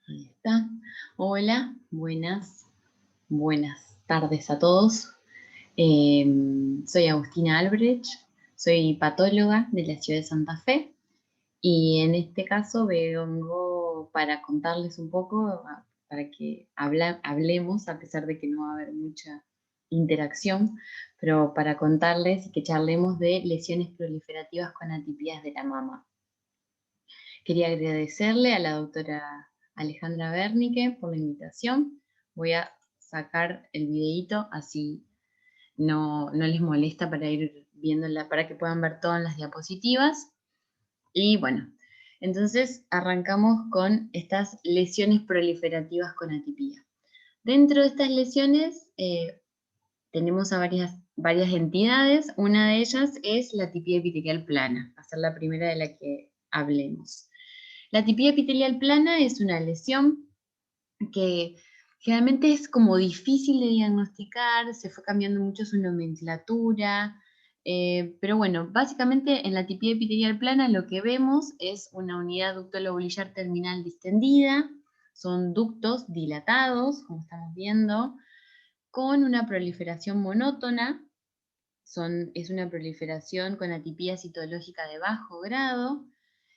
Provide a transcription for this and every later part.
Ahí está. Hola, buenas tardes a todos. Soy Agustina Albrecht, soy patóloga de la ciudad de Santa Fe y en este caso vengo para contarles un poco, para que hablemos, a pesar de que no va a haber mucha interacción, pero para contarles y que charlemos de lesiones proliferativas con atipías de la mama. Quería agradecerle a la doctora Alejandra Bernicke por la invitación. Voy a sacar el videíto, así no les molesta para ir viéndola, para que puedan ver todas las diapositivas. Y bueno, entonces arrancamos con estas lesiones proliferativas con atipía. Dentro de estas lesiones tenemos a varias entidades. Una de ellas es la atipía epitelial plana, va a ser la primera de la que hablemos. La atipía epitelial plana es una lesión que generalmente es como difícil de diagnosticar, se fue cambiando mucho su nomenclatura, pero bueno, básicamente en la atipía epitelial plana lo que vemos es una unidad ducto-lobulillar terminal distendida, son ductos dilatados, como estamos viendo, con una proliferación monótona, es una proliferación con atipía citológica de bajo grado,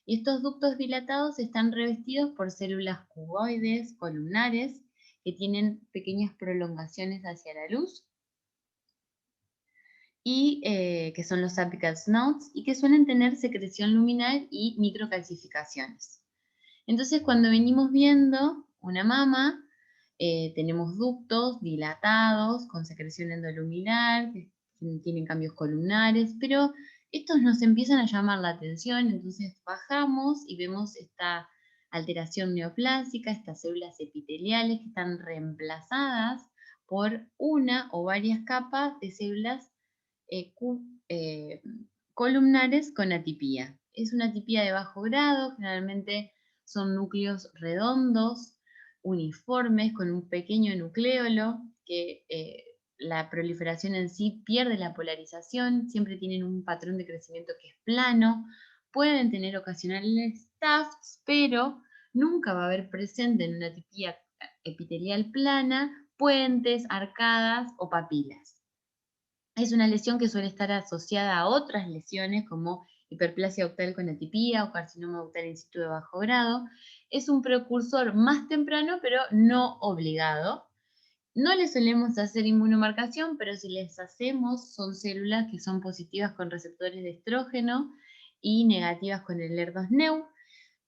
y estos ductos dilatados están revestidos por células cuboides, columnares, que tienen pequeñas prolongaciones hacia la luz, y que son los apical snouts, y que suelen tener secreción luminal y microcalcificaciones. Entonces, cuando venimos viendo una mama, tenemos ductos dilatados, con secreción endoluminar, que tienen cambios columnares, pero estos nos empiezan a llamar la atención, entonces bajamos y vemos esta alteración neoplásica, estas células epiteliales que están reemplazadas por una o varias capas de células eh, eh, columnares con atipía. Es una atipía de bajo grado, generalmente son núcleos redondos, uniformes, con un pequeño nucleolo, que la proliferación en sí pierde la polarización, siempre tienen un patrón de crecimiento que es plano, pueden tener ocasionales tufts, pero nunca va a haber presente en una atipía epitelial plana puentes, arcadas o papilas. Es una lesión que suele estar asociada a otras lesiones como hiperplasia ductal con atipía o carcinoma ductal in situ de bajo grado. Es un precursor más temprano, pero no obligado. No le solemos hacer inmunomarcación, pero si les hacemos, son células que son positivas con receptores de estrógeno y negativas con el HER2-Neu.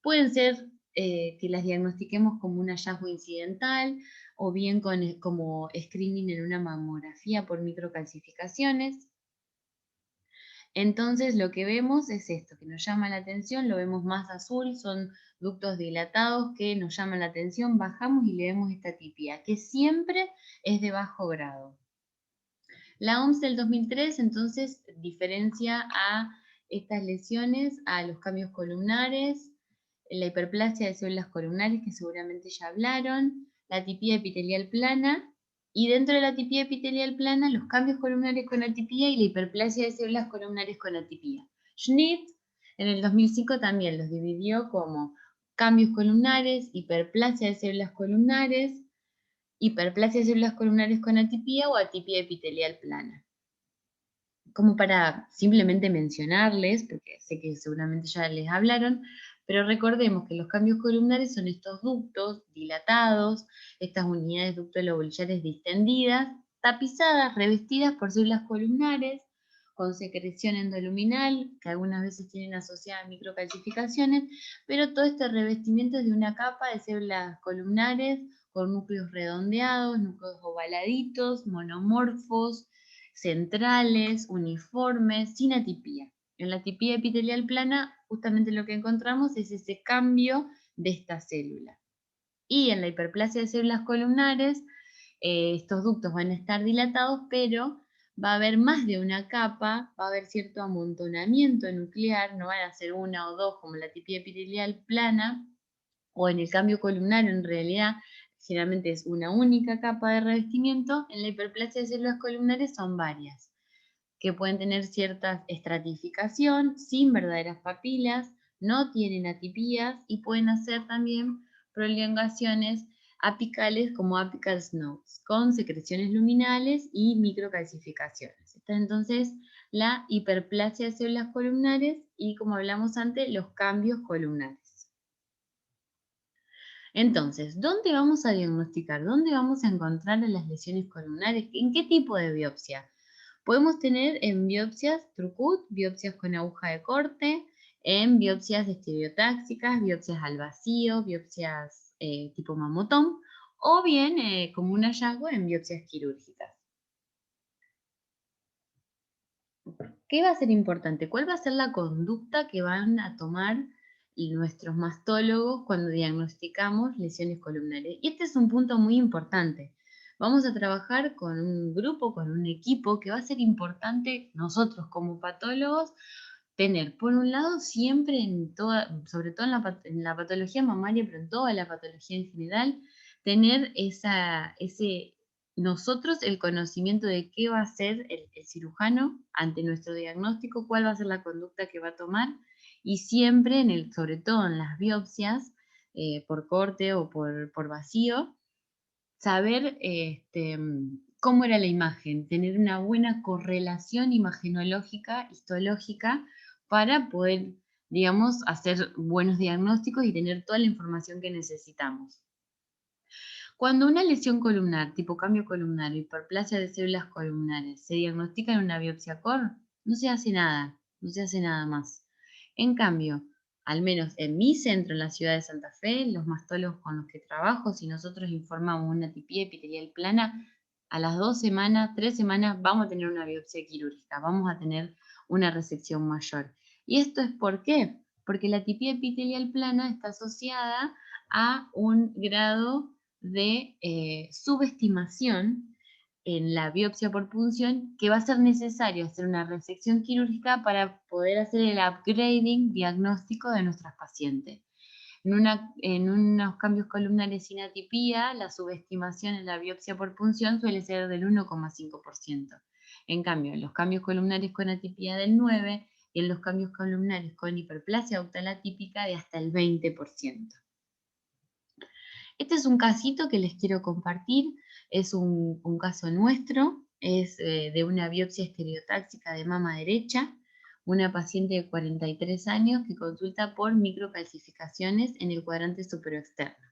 Pueden ser que las diagnostiquemos como un hallazgo incidental o bien como screening en una mamografía por microcalcificaciones. Entonces lo que vemos es esto, que nos llama la atención, lo vemos más azul, son ductos dilatados que nos llaman la atención, bajamos y le vemos esta atipía, que siempre es de bajo grado. La OMS del 2003 entonces diferencia a estas lesiones a los cambios columnares, la hiperplasia de células columnares, que seguramente ya hablaron, la atipía epitelial plana, y dentro de la atipía epitelial plana, los cambios columnares con atipía y la hiperplasia de células columnares con atipía. Schnitt en el 2005 también los dividió como cambios columnares, hiperplasia de células columnares, hiperplasia de células columnares con atipía o atipía epitelial plana. Como para simplemente mencionarles, porque sé que seguramente ya les hablaron, pero recordemos que los cambios columnares son estos ductos dilatados, estas unidades ducto-lobulillares distendidas, tapizadas, revestidas por células columnares, con secreción endoluminal, que algunas veces tienen asociadas microcalcificaciones, pero todo este revestimiento es de una capa de células columnares con núcleos redondeados, núcleos ovaladitos, monomorfos, centrales, uniformes, sin atipía. En la atipía epitelial plana, justamente lo que encontramos es ese cambio de esta célula. Y en la hiperplasia de células columnares, estos ductos van a estar dilatados, pero va a haber más de una capa, va a haber cierto amontonamiento nuclear, no van a ser una o dos como la atipía epitelial plana, o en el cambio columnar en realidad generalmente es una única capa de revestimiento. En la hiperplasia de células columnares son varias, que pueden tener cierta estratificación sin verdaderas papilas, no tienen atipías y pueden hacer también prolongaciones apicales como apical nodes, con secreciones luminales y microcalcificaciones. Está entonces la hiperplasia de células columnares y, como hablamos antes, los cambios columnares. Entonces, ¿dónde vamos a diagnosticar? ¿Dónde vamos a encontrar las lesiones columnares? ¿En qué tipo de biopsia? Podemos tener en biopsias Trucut, biopsias con aguja de corte, en biopsias estereotáxicas, biopsias al vacío, biopsias tipo mamotón, o bien como un hallazgo en biopsias quirúrgicas. ¿Qué va a ser importante? ¿Cuál va a ser la conducta que van a tomar nuestros mastólogos cuando diagnosticamos lesiones columnares? Y este es un punto muy importante. Vamos a trabajar con un grupo, con un equipo, que va a ser importante nosotros como patólogos tener, por un lado, siempre en toda, sobre todo en la patología mamaria, pero en toda la patología en general, tener nosotros el conocimiento de qué va a hacer el cirujano ante nuestro diagnóstico, cuál va a ser la conducta que va a tomar, y siempre, sobre todo en las biopsias, por corte o por vacío, saber cómo era la imagen, tener una buena correlación imagenológica, histológica, para poder, digamos, hacer buenos diagnósticos y tener toda la información que necesitamos. Cuando una lesión columnar, tipo cambio columnar o hiperplasia de células columnares, se diagnostica en una biopsia core, no se hace nada, no se hace nada más. En cambio, al menos en mi centro, en la ciudad de Santa Fe, los mastólogos con los que trabajo, si nosotros informamos una tipía epitelial plana, a las 2 semanas, 3 semanas, vamos a tener una biopsia quirúrgica, vamos a tener una resección mayor. ¿Y esto es por qué? Porque la tipía epitelial plana está asociada a un grado de subestimación en la biopsia por punción, que va a ser necesario hacer una resección quirúrgica para poder hacer el upgrading diagnóstico de nuestras pacientes. En unos cambios columnares sin atipía, la subestimación en la biopsia por punción suele ser del 1,5%. En cambio, en los cambios columnares con atipía del 9% y en los cambios columnares con hiperplasia octal atípica de hasta el 20%. Este es un casito que les quiero compartir, es un caso nuestro, es de una biopsia estereotáxica de mama derecha, una paciente de 43 años que consulta por microcalcificaciones en el cuadrante superoexterno.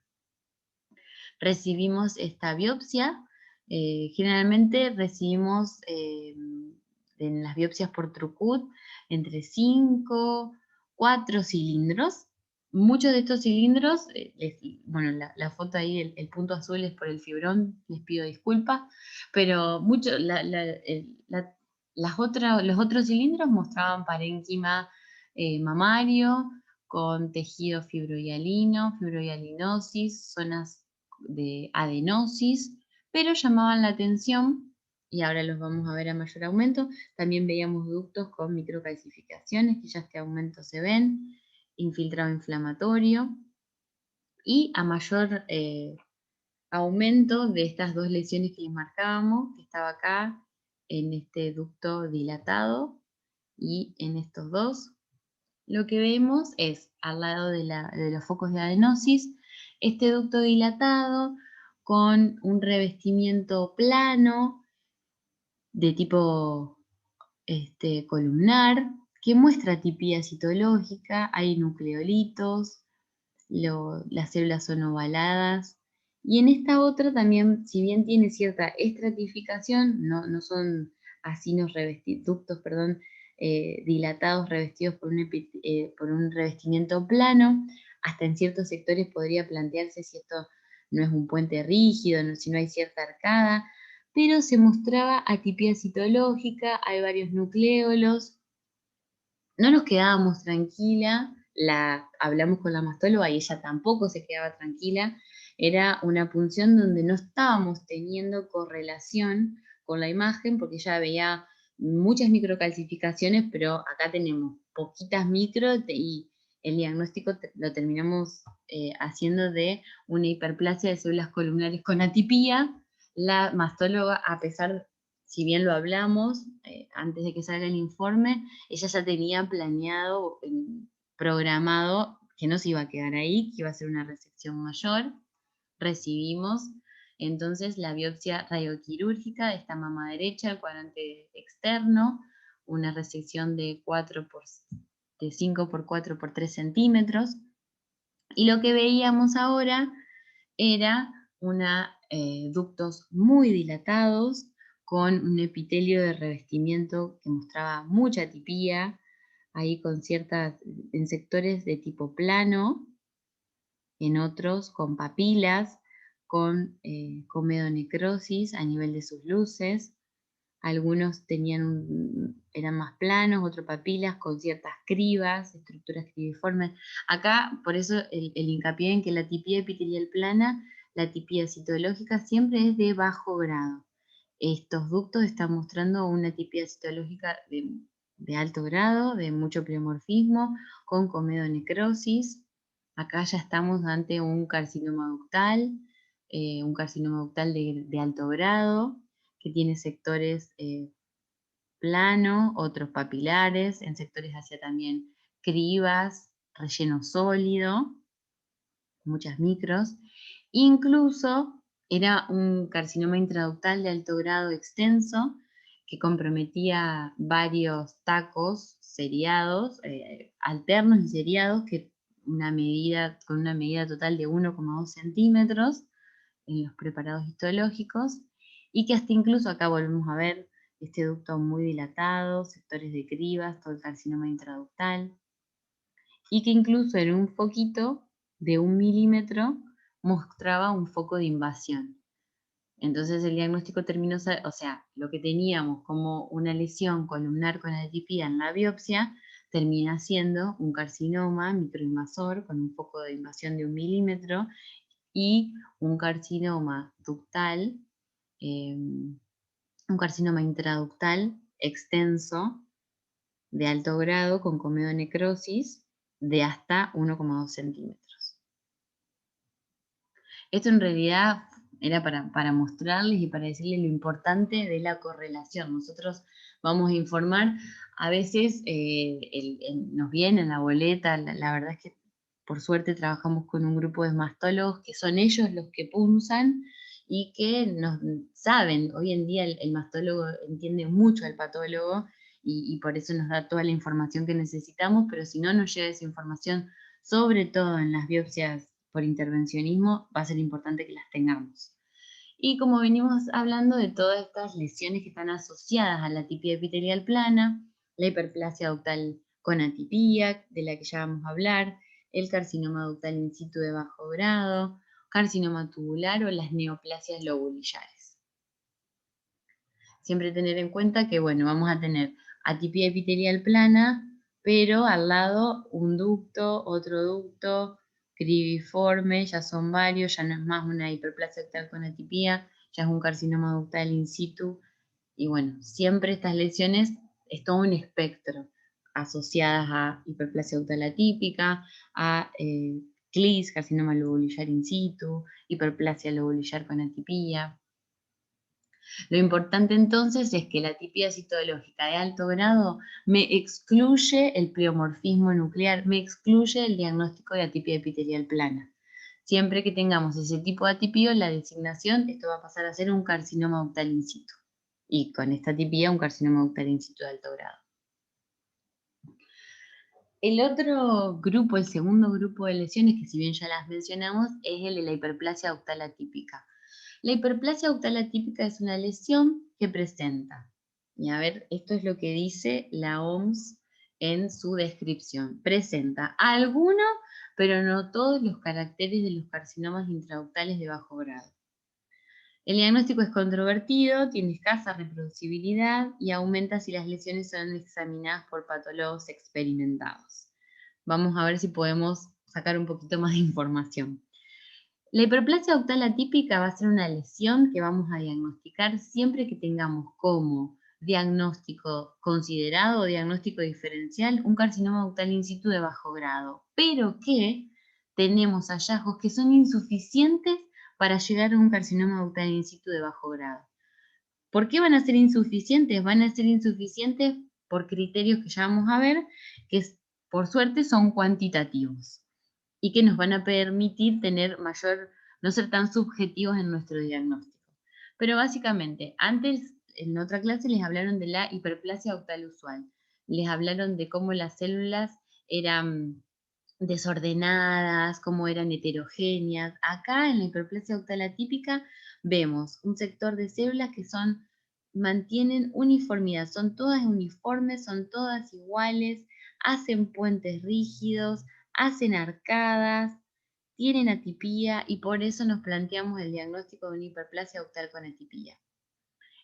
Recibimos esta biopsia, generalmente recibimos en las biopsias por Trucut entre 5, 4 cilindros. Muchos de estos cilindros, bueno, la foto ahí, el punto azul es por el fibrón, les pido disculpas, pero los otros cilindros mostraban parénquima mamario con tejido fibrohialino, fibrohialinosis, zonas de adenosis, pero llamaban la atención, y ahora los vamos a ver a mayor aumento. También veíamos ductos con microcalcificaciones, que ya este aumento se ven, infiltrado inflamatorio, y a mayor aumento de estas dos lesiones que les marcábamos, que estaba acá en este ducto dilatado y en estos dos, lo que vemos es, al lado de los focos de adenosis, este ducto dilatado con un revestimiento plano de tipo columnar, que muestra atipía citológica, hay nucleolitos, las células son ovaladas, y en esta otra también, si bien tiene cierta estratificación, no son acinos ductos, perdón, dilatados revestidos por un revestimiento plano. Hasta en ciertos sectores podría plantearse si esto no es un puente rígido, si no hay cierta arcada, pero se mostraba atipía citológica, hay varios nucleolos. No nos quedábamos tranquila, hablamos con la mastóloga y ella tampoco se quedaba tranquila. Era una punción donde no estábamos teniendo correlación con la imagen, porque ella veía muchas microcalcificaciones, pero acá tenemos poquitas micro, y el diagnóstico lo terminamos haciendo de una hiperplasia de células columnares con atipía. La mastóloga, a pesar, si bien lo hablamos antes de que salga el informe, ella ya tenía planeado, programado que no se iba a quedar ahí, que iba a ser una resección mayor. Recibimos entonces la biopsia radioquirúrgica de esta mama derecha, el cuadrante externo, una resección de 5 por 4 por 3 centímetros. Y lo que veíamos ahora era ductos muy dilatados, con un epitelio de revestimiento que mostraba mucha atipía, ahí en sectores de tipo plano, en otros con papilas, con comedonecrosis a nivel de sus luces. Algunos eran más planos, otros papilas con ciertas cribas, estructuras cribiformes. Acá, por eso el hincapié en que la atipía epitelial plana, la atipía citológica siempre es de bajo grado. Estos ductos están mostrando una atipía citológica de alto grado, de mucho pleomorfismo, con comedonecrosis. Acá ya estamos ante un carcinoma ductal de alto grado, que tiene sectores plano, otros papilares, en sectores hacia también cribas, relleno sólido, muchas micros. Incluso era un carcinoma intraductal de alto grado extenso que comprometía varios tacos seriados, alternos y seriados, con una medida total de 1,2 centímetros en los preparados histológicos, y que hasta incluso acá volvemos a ver este ducto muy dilatado, sectores de cribas, todo el carcinoma intraductal, y que incluso en un foquito de 1 milímetro mostraba un foco de invasión. Entonces el diagnóstico terminó, o sea, lo que teníamos como una lesión columnar con atipía en la biopsia, termina siendo un carcinoma microinvasor con un foco de invasión de 1 milímetro y un carcinoma ductal, un carcinoma intraductal extenso de alto grado con comedonecrosis de hasta 1,2 centímetros. Esto en realidad era para mostrarles y para decirles lo importante de la correlación. Nosotros vamos a informar, a veces nos viene en la boleta, la verdad es que por suerte trabajamos con un grupo de mastólogos que son ellos los que punzan y que nos saben. Hoy en día el mastólogo entiende mucho al patólogo y por eso nos da toda la información que necesitamos, pero si no nos llega esa información, sobre todo en las biopsias por intervencionismo, va a ser importante que las tengamos. Y como venimos hablando de todas estas lesiones que están asociadas a la atipía epitelial plana, la hiperplasia ductal con atipía, de la que ya vamos a hablar, el carcinoma ductal in situ de bajo grado, carcinoma tubular o las neoplasias lobulillares. Siempre tener en cuenta que, bueno, vamos a tener atipía epitelial plana, pero al lado un ducto, otro ducto, cribiforme, ya son varios, ya no es más una hiperplasia ductal con atipía, ya es un carcinoma ductal in situ. Y bueno, siempre estas lesiones es todo un espectro asociadas a hiperplasia ductal atípica, a CLIS, carcinoma lobulillar in situ, hiperplasia lobulillar con atipía. Lo importante entonces es que la atipía citológica de alto grado me excluye el pleomorfismo nuclear, me excluye el diagnóstico de atipia epitelial plana. Siempre que tengamos ese tipo de atipio, la designación, esto va a pasar a ser un carcinoma ductal in situ. Y con esta atipia, un carcinoma ductal in situ de alto grado. El otro grupo, el segundo grupo de lesiones, que si bien ya las mencionamos, es el de la hiperplasia ductal atípica. La hiperplasia ductal atípica es una lesión que presenta, y a ver, esto es lo que dice la OMS en su descripción, presenta algunos, pero no todos los caracteres de los carcinomas intraductales de bajo grado. El diagnóstico es controvertido, tiene escasa reproducibilidad y aumenta si las lesiones son examinadas por patólogos experimentados. Vamos a ver si podemos sacar un poquito más de información. La hiperplasia ductal atípica va a ser una lesión que vamos a diagnosticar siempre que tengamos como diagnóstico considerado o diagnóstico diferencial un carcinoma ductal in situ de bajo grado, pero que tenemos hallazgos que son insuficientes para llegar a un carcinoma ductal in situ de bajo grado. ¿Por qué van a ser insuficientes? Van a ser insuficientes por criterios que ya vamos a ver, que por suerte son cuantitativos. y que nos van a permitir tener no ser tan subjetivos en nuestro diagnóstico. Pero básicamente, antes en otra clase les hablaron de la hiperplasia octal usual. Les hablaron de cómo las células eran desordenadas, cómo eran heterogéneas. Acá en la hiperplasia octal atípica vemos un sector de células que mantienen uniformidad, son todas uniformes, son todas iguales, hacen puentes rígidos, hacen arcadas, tienen atipía y por eso nos planteamos el diagnóstico de una hiperplasia octal con atipía.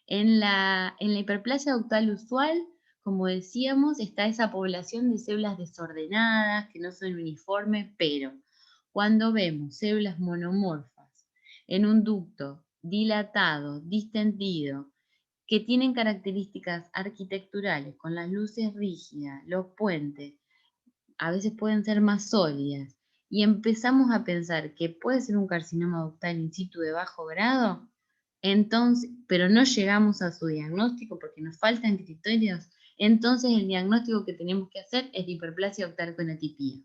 En la hiperplasia octal usual, como decíamos, está esa población de células desordenadas, que no son uniformes, pero cuando vemos células monomorfas en un ducto dilatado, distendido, que tienen características arquitecturales, con las luces rígidas, los puentes, a veces pueden ser más sólidas, y empezamos a pensar que puede ser un carcinoma ductal in situ de bajo grado, entonces, pero no llegamos a su diagnóstico porque nos faltan criterios, entonces el diagnóstico que tenemos que hacer es de hiperplasia octal con atipía.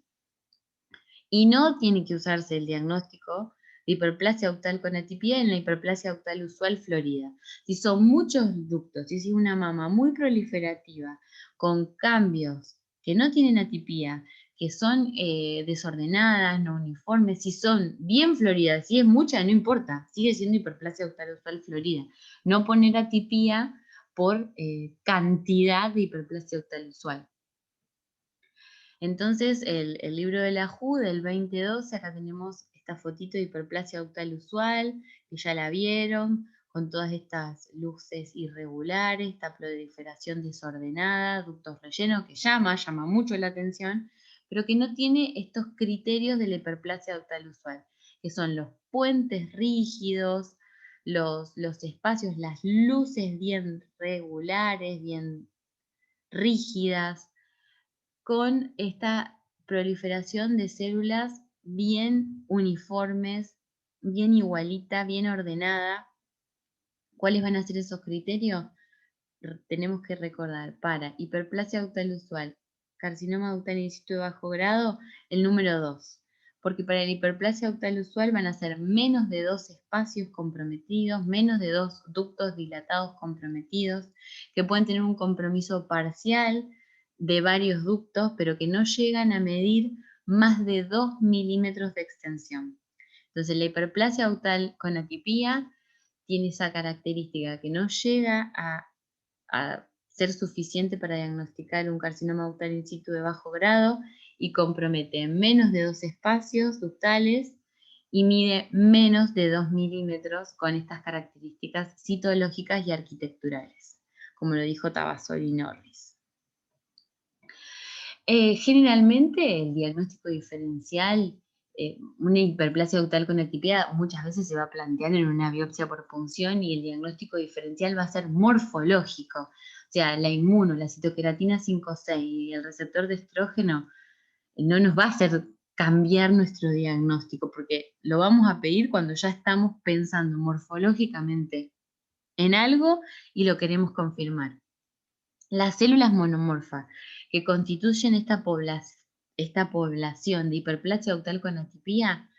Y no tiene que usarse el diagnóstico de hiperplasia octal con atipía en la hiperplasia octal usual florida. Si son muchos ductos, si es una mama muy proliferativa, con cambios que no tienen atipía, que son desordenadas, no uniformes, si son bien floridas, si es mucha, no importa, sigue siendo hiperplasia octal usual florida. No poner atipía por cantidad de hiperplasia octal usual. Entonces, el libro de la WHO del 2012, acá tenemos esta fotito de hiperplasia octal usual, que ya la vieron, con todas estas luces irregulares, esta proliferación desordenada, ductos rellenos, que llama mucho la atención, pero que no tiene estos criterios de la hiperplasia octal usual, que son los puentes rígidos, los espacios, las luces bien regulares, bien rígidas, con esta proliferación de células bien uniformes, bien igualita, bien ordenada. ¿Cuáles van a ser esos criterios? Tenemos que recordar para hiperplasia ductal usual, carcinoma ductal in situ de bajo grado, el número 2. Porque para la hiperplasia ductal usual van a ser menos de 2 espacios comprometidos, menos de 2 ductos dilatados comprometidos, que pueden tener un compromiso parcial de varios ductos, pero que no llegan a medir más de 2 milímetros de extensión. Entonces la hiperplasia ductal con atipía tiene esa característica que no llega a ser suficiente para diagnosticar un carcinoma ductal in situ de bajo grado y compromete menos de 2 espacios ductales y mide menos de 2 milímetros con estas características citológicas y arquitecturales, como lo dijo Tabasol y Norris. Generalmente el diagnóstico diferencial, una hiperplasia ductal con atipía muchas veces se va a plantear en una biopsia por punción y el diagnóstico diferencial va a ser morfológico. O sea, la inmuno, la citoqueratina 5,6 y el receptor de estrógeno no nos va a hacer cambiar nuestro diagnóstico porque lo vamos a pedir cuando ya estamos pensando morfológicamente en algo y lo queremos confirmar. Las células monomorfas que constituyen esta población de hiperplasia ductal con atipía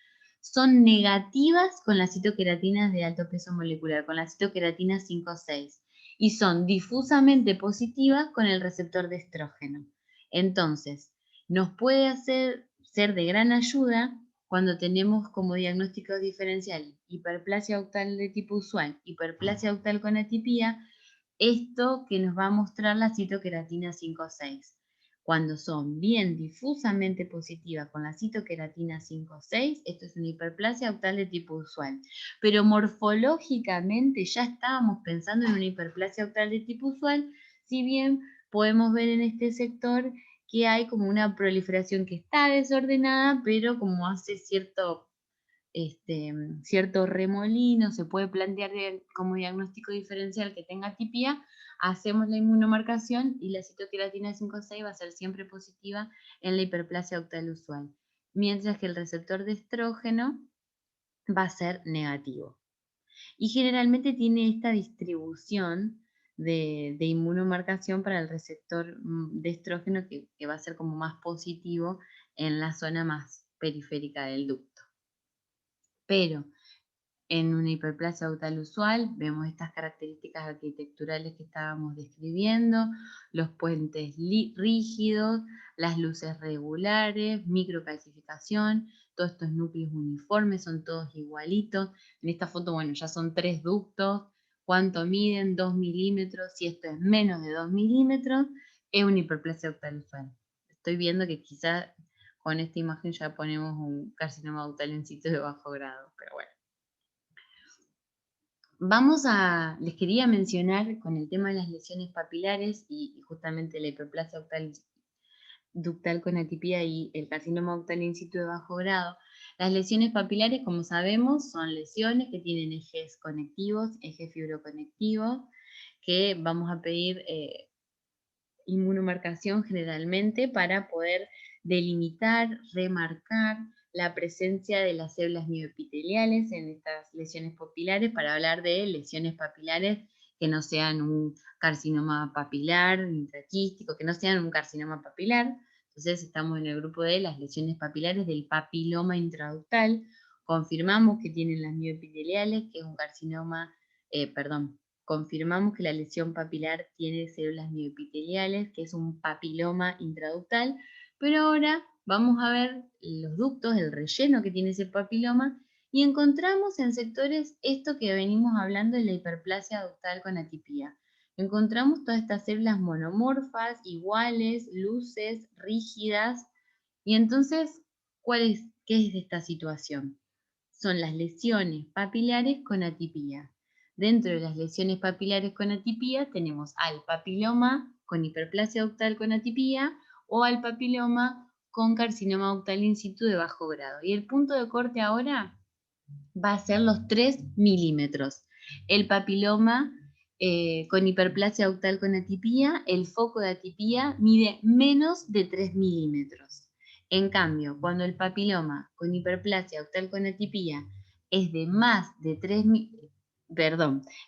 son negativas con las citoqueratinas de alto peso molecular, con la citoqueratina 5,6, y son difusamente positivas con el receptor de estrógeno. Entonces, nos puede ser de gran ayuda cuando tenemos como diagnóstico diferencial hiperplasia ductal de tipo usual, hiperplasia ductal con atipía, esto que nos va a mostrar la citoqueratina 5,6. Cuando son bien difusamente positivas con la citoqueratina 5,6, esto es una hiperplasia ductal de tipo usual. Pero morfológicamente ya estábamos pensando en una hiperplasia ductal de tipo usual, si bien podemos ver en este sector que hay como una proliferación que está desordenada, pero como hace cierto remolino, se puede plantear como diagnóstico diferencial que tenga atipía, hacemos la inmunomarcación y la citoqueratina 5,6 va a ser siempre positiva en la hiperplasia ductal usual, mientras que el receptor de estrógeno va a ser negativo. Y generalmente tiene esta distribución de inmunomarcación para el receptor de estrógeno que va a ser como más positivo en la zona más periférica del ducto. Pero en una hiperplasia ductal usual vemos estas características arquitecturales que estábamos describiendo, los puentes rígidos, las luces regulares, microcalcificación, todos estos núcleos uniformes son todos igualitos. En esta foto, bueno, ya son 3 ductos. ¿Cuánto miden? 2 milímetros. Si esto es menos de 2 milímetros, es una hiperplasia ductal usual. Estoy viendo que quizás con esta imagen ya ponemos un carcinoma ductal in situ de bajo grado, pero bueno. Les quería mencionar con el tema de las lesiones papilares y justamente la hiperplasia ductal con atipía y el carcinoma ductal in situ de bajo grado. Las lesiones papilares, como sabemos, son lesiones que tienen ejes conectivos, ejes fibroconectivos, que vamos a pedir inmunomarcación generalmente para poder delimitar, remarcar la presencia de las células mioepiteliales en estas lesiones papilares, para hablar de lesiones papilares que no sean un carcinoma papilar intraquístico, que no sean un carcinoma papilar. Entonces estamos en el grupo de las lesiones papilares del papiloma intraductal. Confirmamos que tienen las mioepiteliales, que es un carcinoma, confirmamos que la lesión papilar tiene células mioepiteliales, que es un papiloma intraductal, pero ahora vamos a ver los ductos, el relleno que tiene ese papiloma, y encontramos en sectores esto que venimos hablando de la hiperplasia ductal con atipía. Encontramos todas estas células monomorfas, iguales, luces, rígidas, y entonces, ¿qué es esta situación? Son las lesiones papilares con atipía. Dentro de las lesiones papilares con atipía tenemos al papiloma con hiperplasia ductal con atipía o al papiloma con carcinoma ductal in situ de bajo grado. Y el punto de corte ahora va a ser los 3 milímetros. El papiloma con hiperplasia ductal con atipía, el foco de atipía mide menos de 3 milímetros. En cambio, cuando el papiloma con hiperplasia ductal con atipía es de más de 3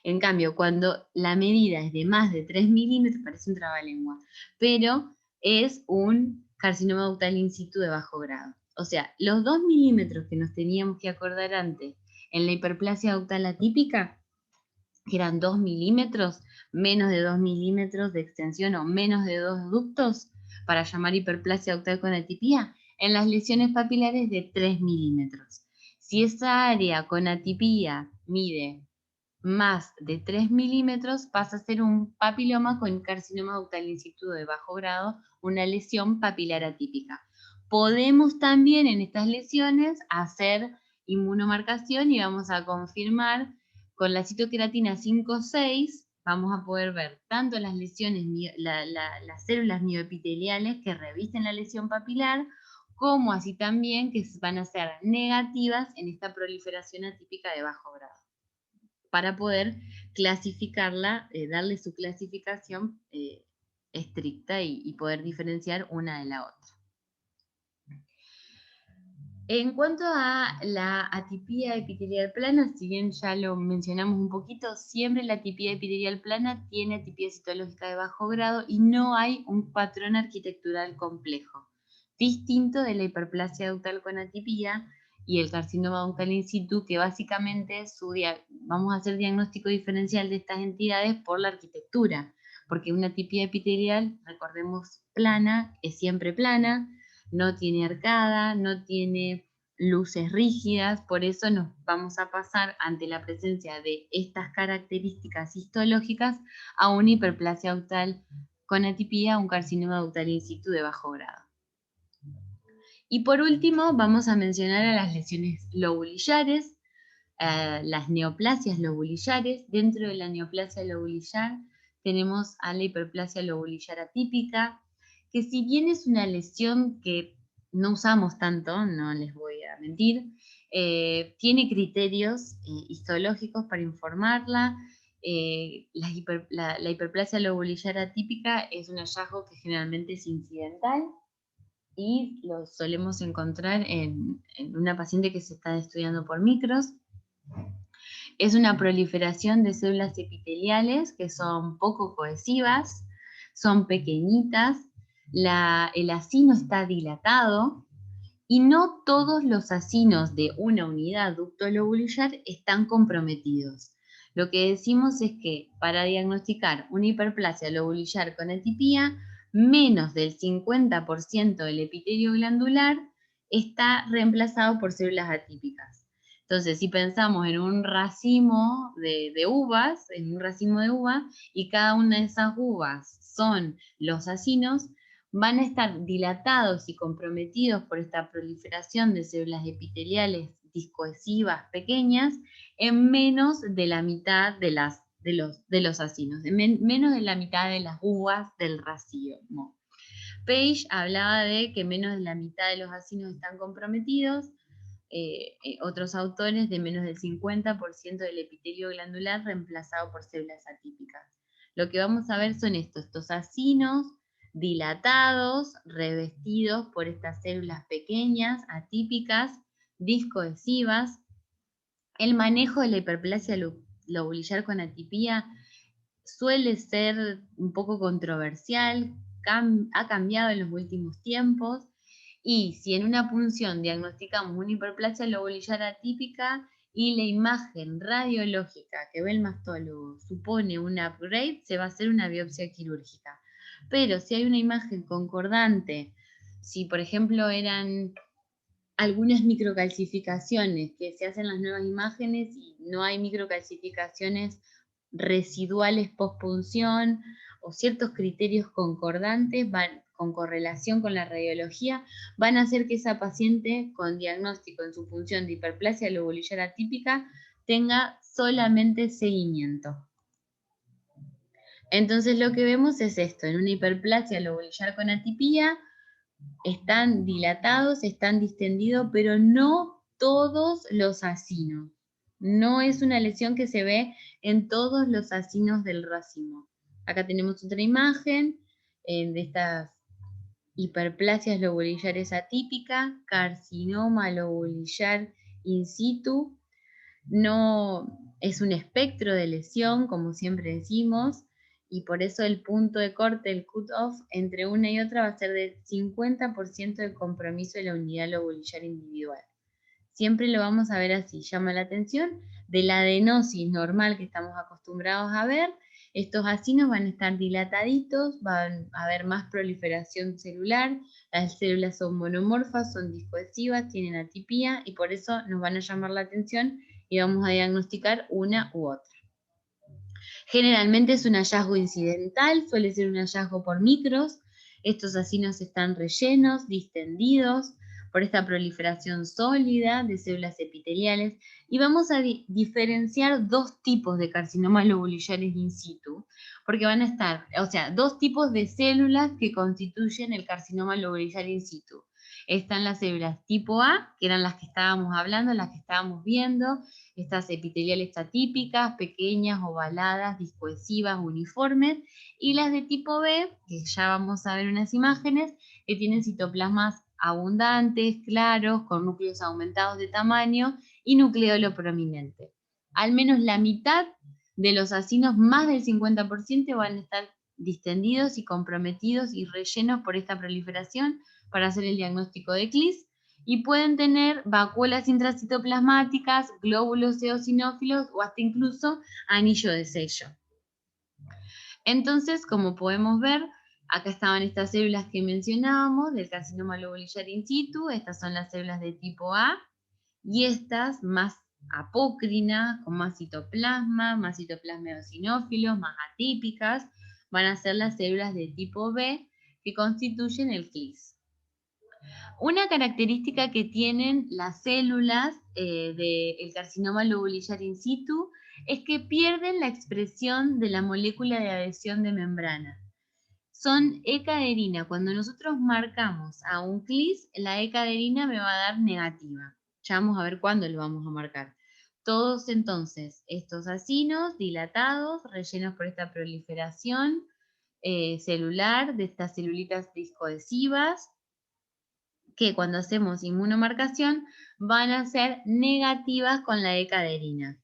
en cambio, cuando la medida es de más de 3 milímetros, parece un trabalengua, pero es un carcinoma ductal in situ de bajo grado. O sea, los 2 milímetros que nos teníamos que acordar antes en la hiperplasia ductal atípica, que eran 2 milímetros, menos de 2 milímetros de extensión o menos de 2 ductos, para llamar hiperplasia ductal con atipía, en las lesiones papilares de 3 milímetros. Si esa área con atipía mide más de 3 milímetros, pasa a ser un papiloma con carcinoma ductal in situ de bajo grado, una lesión papilar atípica. Podemos también en estas lesiones hacer inmunomarcación y vamos a confirmar con la citoqueratina 5,6, vamos a poder ver tanto las lesiones, las células mioepiteliales que revisten la lesión papilar, como así también que van a ser negativas en esta proliferación atípica de bajo grado, para poder clasificarla, darle su clasificación estricta y poder diferenciar una de la otra. En cuanto a la atipía epitelial plana, si bien ya lo mencionamos un poquito, siempre la atipía epitelial plana tiene atipía citológica de bajo grado y no hay un patrón arquitectural complejo, distinto de la hiperplasia ductal con atipía y el carcinoma ductal in situ, que básicamente vamos a hacer diagnóstico diferencial de estas entidades por la arquitectura, porque una atipía epitelial, recordemos, plana, es siempre plana, no tiene arcada, no tiene luces rígidas, por eso nos vamos a pasar ante la presencia de estas características histológicas a una hiperplasia ductal con atipía, un carcinoma ductal in situ de bajo grado. Y por último vamos a mencionar a las lesiones lobulillares, las neoplasias lobulillares. Dentro de la neoplasia lobulillar tenemos a la hiperplasia lobulillar atípica, que si bien es una lesión que no usamos tanto, no les voy a mentir, tiene criterios histológicos para informarla. La hiperplasia lobulillar atípica es un hallazgo que generalmente es incidental y lo solemos encontrar en una paciente que se está estudiando por micros. Es una proliferación de células epiteliales que son poco cohesivas, son pequeñitas, el acino está dilatado y no todos los acinos de una unidad ducto-lobular están comprometidos. Lo que decimos es que para diagnosticar una hiperplasia lobular con atipía, menos del 50% del epitelio glandular está reemplazado por células atípicas. Entonces, si pensamos en un racimo de uvas, en un racimo de uvas, y cada una de esas uvas son los acinos, van a estar dilatados y comprometidos por esta proliferación de células epiteliales discoesivas pequeñas en menos de la mitad de los acinos, en menos de la mitad de las uvas del racimo. Page hablaba de que menos de la mitad de los acinos están comprometidos, otros autores de menos del 50% del epitelio glandular reemplazado por células atípicas. Lo que vamos a ver son estos acinos dilatados, revestidos por estas células pequeñas, atípicas, discoesivas. El manejo de la hiperplasia lobular con atipía suele ser un poco controversial, ha cambiado en los últimos tiempos, y si en una punción diagnosticamos una hiperplasia lobular atípica y la imagen radiológica que ve el mastólogo supone un upgrade, se va a hacer una biopsia quirúrgica. Pero si hay una imagen concordante, si por ejemplo eran algunas microcalcificaciones que se hacen en las nuevas imágenes y no hay microcalcificaciones residuales postpunción o ciertos criterios concordantes con correlación con la radiología, van a hacer que esa paciente con diagnóstico en su función de hiperplasia lobular atípica tenga solamente seguimiento. Entonces lo que vemos es esto, en una hiperplasia lobular con atipía, están dilatados, están distendidos, pero no todos los acinos. No es una lesión que se ve en todos los acinos del racimo. Acá tenemos otra imagen de estas hiperplasias lobulares atípicas, carcinoma lobular in situ. No es un espectro de lesión, como siempre decimos, y por eso el punto de corte, el cut-off, entre una y otra va a ser del 50% de compromiso de la unidad lobular individual. Siempre lo vamos a ver así, llama la atención. De la adenosis normal que estamos acostumbrados a ver, estos acinos van a estar dilataditos, van a haber más proliferación celular, las células son monomorfas, son discoesivas, tienen atipía y por eso nos van a llamar la atención y vamos a diagnosticar una u otra. Generalmente es un hallazgo incidental, suele ser un hallazgo por micros. Estos acinos están rellenos, distendidos por esta proliferación sólida de células epiteliales y vamos a diferenciar dos tipos de carcinomas lobulares in situ, porque van a estar, o sea, dos tipos de células que constituyen el carcinoma lobular in situ. Están las células tipo A, que eran las que estábamos hablando, las que estábamos viendo, estas epiteliales atípicas, pequeñas, ovaladas, discoesivas, uniformes, y las de tipo B, que ya vamos a ver unas imágenes, que tienen citoplasmas abundantes, claros, con núcleos aumentados de tamaño y nucleolo prominente. Al menos la mitad de los acinos, más del 50%, van a estar distendidos y comprometidos y rellenos por esta proliferación para hacer el diagnóstico de CLIS, y pueden tener vacuolas intracitoplasmáticas, glóbulos eosinófilos o hasta incluso anillo de sello. Entonces, como podemos ver, acá estaban estas células que mencionábamos del carcinoma lobular in situ. Estas son las células de tipo A y estas más apócrinas, con más citoplasma eosinófilos, más atípicas, van a ser las células de tipo B que constituyen el CLIS. Una característica que tienen las células del carcinoma lobular in situ es que pierden la expresión de la molécula de adhesión de membrana. Son E-caderina. Cuando nosotros marcamos a un CLIS, la E-caderina me va a dar negativa. Ya vamos a ver cuándo lo vamos a marcar. Todos entonces estos acinos dilatados, rellenos por esta proliferación celular de estas celulitas discoadhesivas, que cuando hacemos inmunomarcación van a ser negativas con la E-caderina.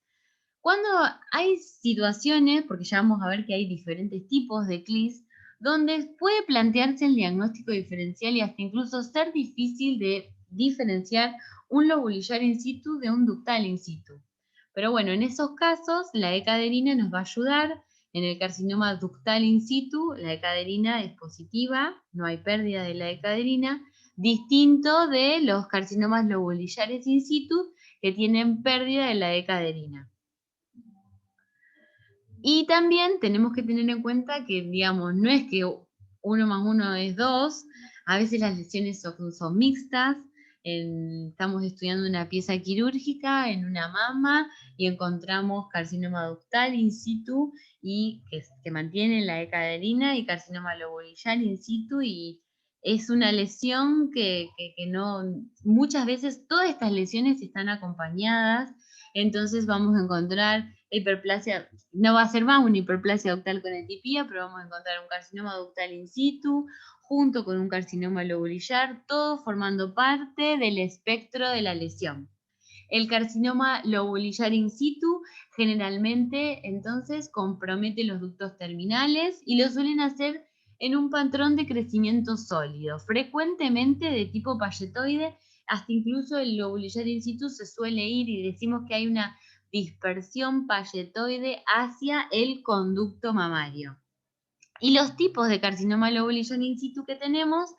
Cuando hay situaciones, porque ya vamos a ver que hay diferentes tipos de CLIS, donde puede plantearse el diagnóstico diferencial y hasta incluso ser difícil de diferenciar un lobulillar in situ de un ductal in situ. Pero bueno, en esos casos la decaderina nos va a ayudar. En el carcinoma ductal in situ, la decaderina es positiva, no hay pérdida de la decaderina, distinto de los carcinomas lobulillares in situ que tienen pérdida de la decaderina. Y también tenemos que tener en cuenta que, digamos, no es que 1 más 1 es 2, a veces las lesiones son mixtas. Estamos estudiando una pieza quirúrgica en una mama y encontramos carcinoma ductal in situ y que mantiene la decaderina y carcinoma lobulillar in situ, y es una lesión que no, muchas veces todas estas lesiones están acompañadas, entonces vamos a encontrar hiperplasia, no va a ser más una hiperplasia ductal con etipía, pero vamos a encontrar un carcinoma ductal in situ, junto con un carcinoma lobulillar, todo formando parte del espectro de la lesión. El carcinoma lobulillar in situ generalmente entonces compromete los ductos terminales y lo suelen hacer en un patrón de crecimiento sólido, frecuentemente de tipo palletoide, hasta incluso el lobulillar in situ se suele ir y decimos que hay una dispersión palletoide hacia el conducto mamario. Y los tipos de carcinoma lobulillar in situ que tenemos,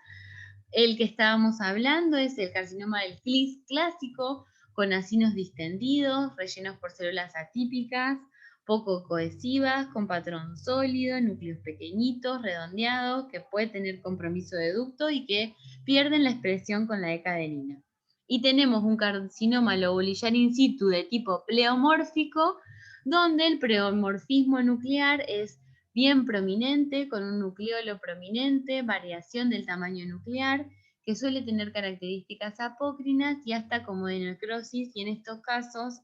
el que estábamos hablando es el carcinoma del CLIS clásico, con acinos distendidos, rellenos por células atípicas, poco cohesivas, con patrón sólido, núcleos pequeñitos, redondeados, que puede tener compromiso de ducto y que pierden la expresión con la decadenina. Y tenemos un carcinoma lobulillar in situ de tipo pleomórfico, donde el pleomorfismo nuclear es bien prominente, con un nucleolo prominente, variación del tamaño nuclear, que suele tener características apócrinas y hasta como de necrosis, y en estos casos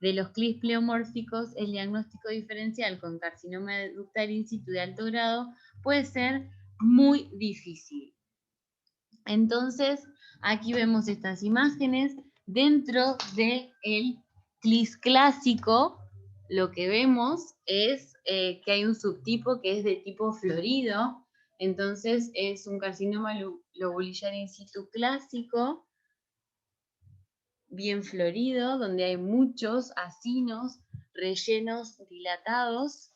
de los CLIS pleomórficos, el diagnóstico diferencial con carcinoma ductal in situ de alto grado puede ser muy difícil. Entonces, aquí vemos estas imágenes. Dentro del CLIS clásico, lo que vemos es que hay un subtipo que es de tipo florido. Entonces, es un carcinoma lobulillar in situ clásico, bien florido, donde hay muchos acinos, rellenos dilatados,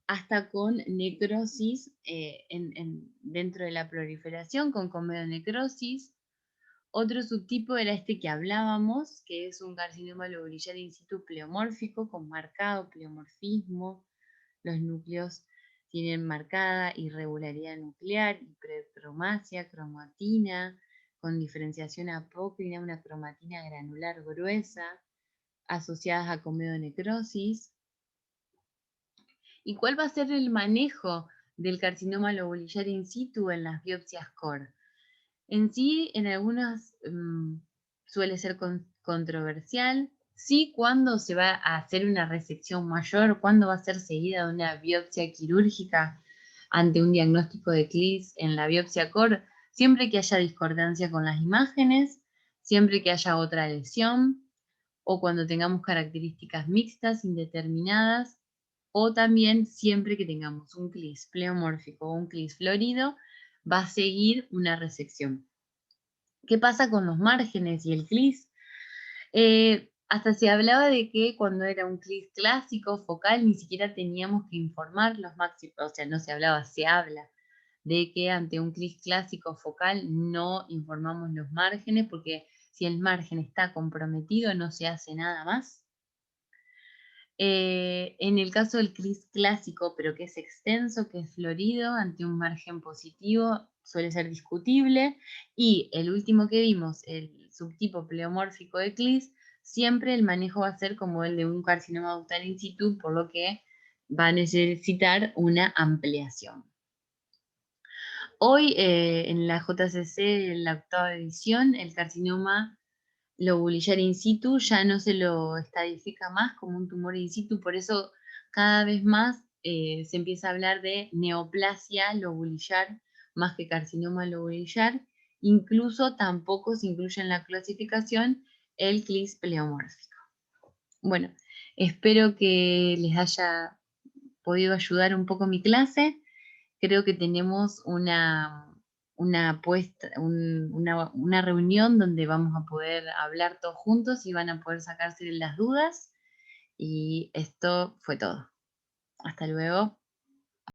hasta con necrosis dentro de la proliferación, con comedonecrosis. Otro subtipo era este que hablábamos, que es un carcinoma lobulillar in situ pleomórfico, con marcado pleomorfismo. Los núcleos tienen marcada irregularidad nuclear, hipercromasia, cromatina, con diferenciación apócrina, una cromatina granular gruesa, asociadas a comedonecrosis. ¿Y cuál va a ser el manejo del carcinoma lobulillar in situ en las biopsias core? En sí, en algunas suele ser controversial. Sí, cuando se va a hacer una resección mayor, cuando va a ser seguida de una biopsia quirúrgica ante un diagnóstico de CLIS en la biopsia core, siempre que haya discordancia con las imágenes, siempre que haya otra lesión, o cuando tengamos características mixtas, indeterminadas, o también siempre que tengamos un CLIS pleomórfico o un CLIS florido, va a seguir una resección. ¿Qué pasa con los márgenes y el CLIS? Hasta se hablaba de que cuando era un CLIS clásico focal ni siquiera teníamos que informar los máximos, o sea, no se hablaba, se habla de que ante un CLIS clásico focal no informamos los márgenes, porque si el margen está comprometido no se hace nada más. En el caso del CLIS clásico, pero que es extenso, que es florido, ante un margen positivo, suele ser discutible. Y el último que vimos, el subtipo pleomórfico de CLIS, siempre el manejo va a ser como el de un carcinoma ductal in situ, por lo que va a necesitar una ampliación. Hoy en la JCC, en la octava edición, el carcinoma lobulillar in situ ya no se lo estadifica más como un tumor in situ, por eso cada vez más se empieza a hablar de neoplasia lobulillar más que carcinoma lobulillar. Incluso tampoco se incluye en la clasificación el CLIS pleomórfico. Bueno, espero que les haya podido ayudar un poco mi clase. Creo que tenemos una una reunión donde vamos a poder hablar todos juntos y van a poder sacarse las dudas. Y esto fue todo. Hasta luego.